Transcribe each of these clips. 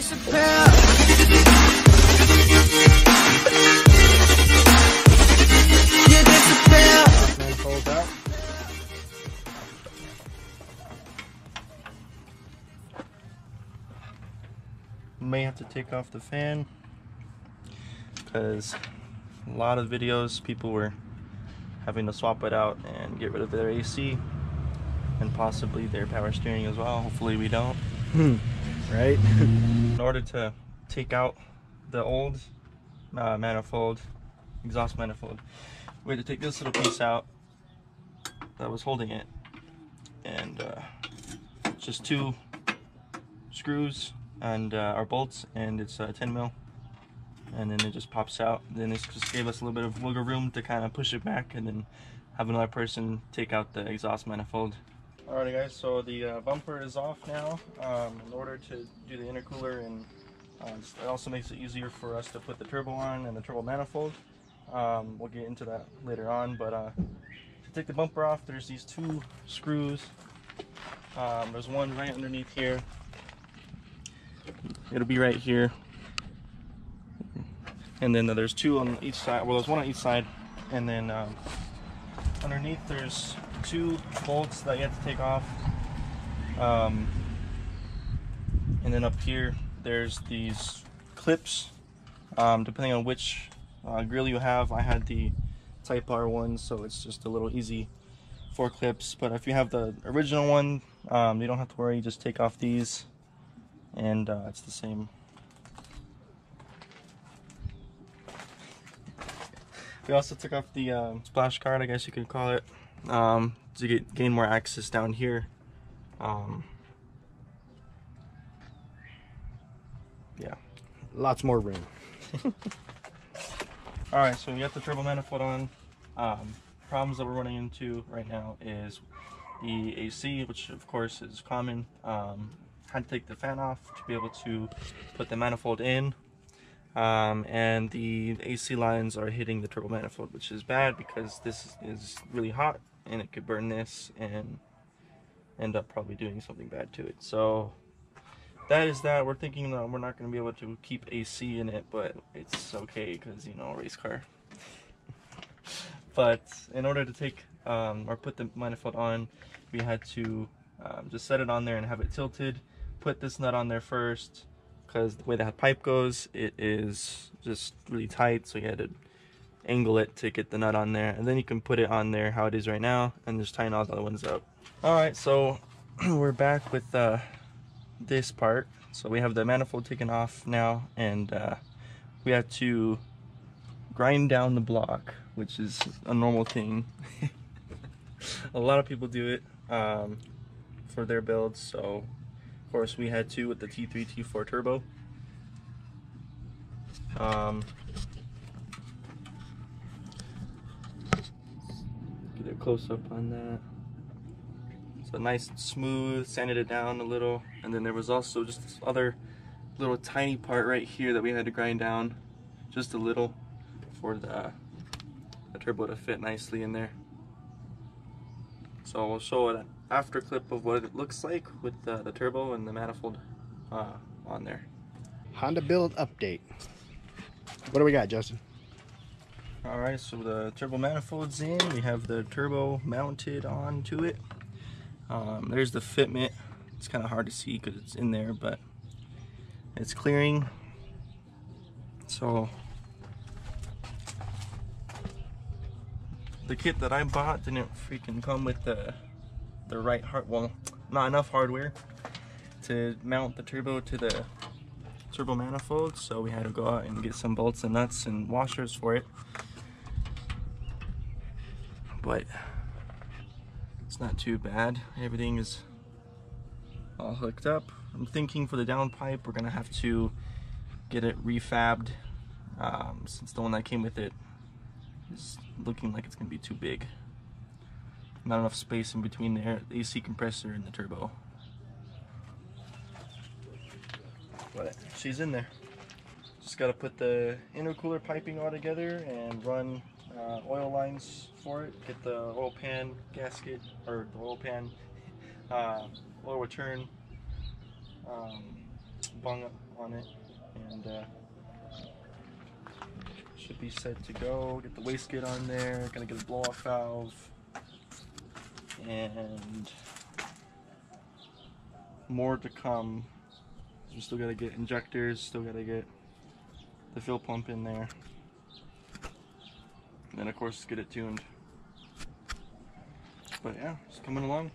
disappear. You disappear. Manifold out. May have to take off the fan because a lot of videos people were having to swap it out and get rid of their AC and possibly their power steering as well. Hopefully we don't. Right? In order to take out the old manifold, exhaust manifold, we had to take this little piece out that was holding it, and just 2 screws and our bolts, and it's 10 mil, and then it just pops out. Then this just gave us a little bit of wiggle room to kind of push it back and then have another person take out the exhaust manifold. Alrighty guys, so the bumper is off now. In order to do the intercooler, and it also makes it easier for us to put the turbo on and the turbo manifold. We'll get into that later on, but to take the bumper off, there's these 2 screws. There's one right underneath here. It'll be right here, and then there's 2 on each side. Well, there's 1 on each side, and then underneath there's 2 bolts that you have to take off, and then up here there's these clips, depending on which grill you have. I had the Type R one, so it's just a little easy 4 clips, but if you have the original one, you don't have to worry. Just take off these and it's the same. We also took off the splash guard, I guess you could call it, to gain more access down here. Yeah, Lots more room. Alright, so we got the turbo manifold on. Problems that we're running into right now is the AC, which of course is common. Had to take the fan off to be able to put the manifold in, and the AC lines are hitting the turbo manifold, which is bad because this is really hot and it could burn this and end up probably doing something bad to it. So that is that. We're thinking that we're not going to be able to keep AC in it, but it's okay because, you know, race car. But in order to take or put the manifold on, we had to just set it on there and have it tilted. Put this nut on there first because the way that pipe goes, it is just really tight, so you had to angle it to get the nut on there, and then you can put it on there how it is right now and just tighten all the other ones up. Alright, so we're back with this part. So we have the manifold taken off now, and we have to grind down the block, which is a normal thing. A lot of people do it for their builds, so of course we had to with the T3 T4 turbo. Get a close up on that. So nice and smooth, sanded it down a little, and then there was also just this other little tiny part right here that we had to grind down just a little for the turbo to fit nicely in there. So we'll show an after clip of what it looks like with the turbo and the manifold on there. Honda build update. What do we got, Justin? Alright, so the turbo manifold's in. We have the turbo mounted onto it. There's the fitment. It's kind of hard to see because it's in there, but it's clearing. So the kit that I bought didn't freaking come with the right well, not enough hardware to mount the turbo to the turbo manifold, so we had to go out and get some bolts and nuts and washers for it. But it's not too bad. Everything is all hooked up. I'm thinking for the downpipe we're gonna have to get it refabbed, since the one that came with it is looking like it's gonna be too big. Not enough space in between the AC compressor and the turbo. But she's in there. Just gotta put the intercooler piping all together and run oil lines for it. Get the oil pan gasket, or the oil pan oil return bung on it, and should be set to go. Get the wastegate on there, gonna get a blow-off valve, and more to come. We still gotta get injectors, still gotta get the fuel pump in there, and then of course get it tuned. But yeah, it's coming along.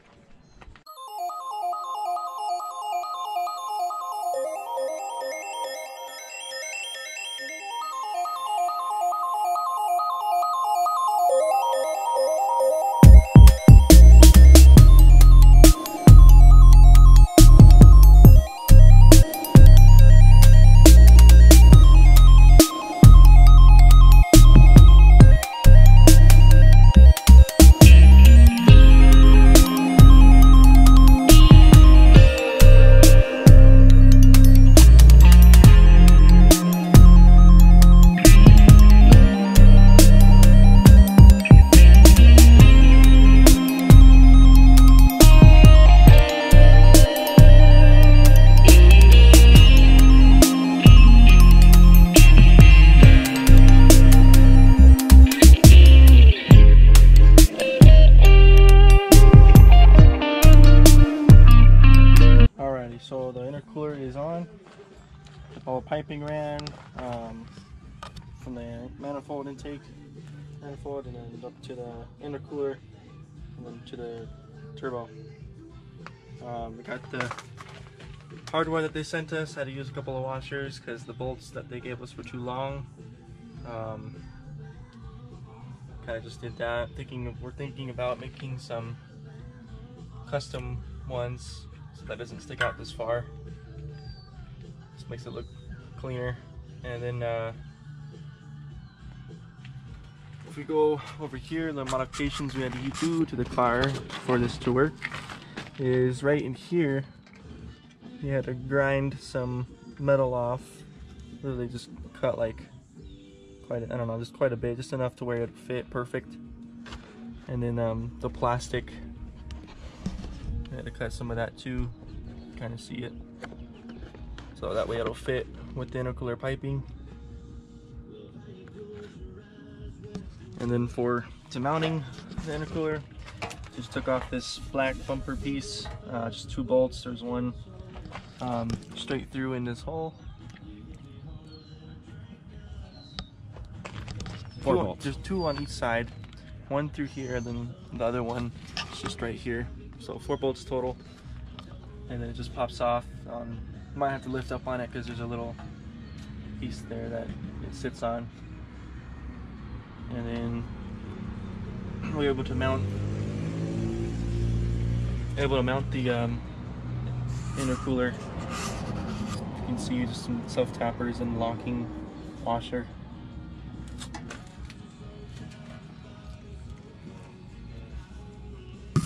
So the intercooler is on. All piping ran from the manifold intake manifold, and then up to the intercooler, and then to the turbo. We got the hardware that they sent us. Had to use a couple of washers because the bolts that they gave us were too long. Kind of just did that. We're thinking about making some custom ones so that doesn't stick out this far. Just makes it look cleaner. And then if we go over here, the modifications we had to do to the car for this to work is right in here. We had to grind some metal off. Literally just cut like quite a, I don't know, just quite a bit, just enough to where it fit perfect. And then the plastic, I had to cut some of that too, kind of see it, so that way it'll fit with the intercooler piping. And then to mounting the intercooler, just took off this black bumper piece, just 2 bolts. There's one straight through in this hole. 4 bolts. There's 2 on each side, 1 through here, and then the other one is just right here. So 4 bolts total, and then it just pops off. Might have to lift up on it because there's a little piece there that it sits on. And then we're able to mount the intercooler. You can see just some self tappers and locking washer.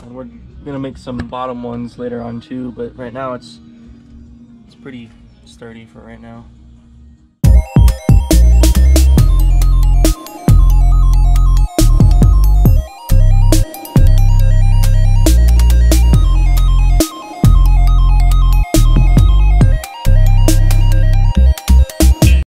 And we're gonna make some bottom ones later on too, but right now it's pretty sturdy for right now.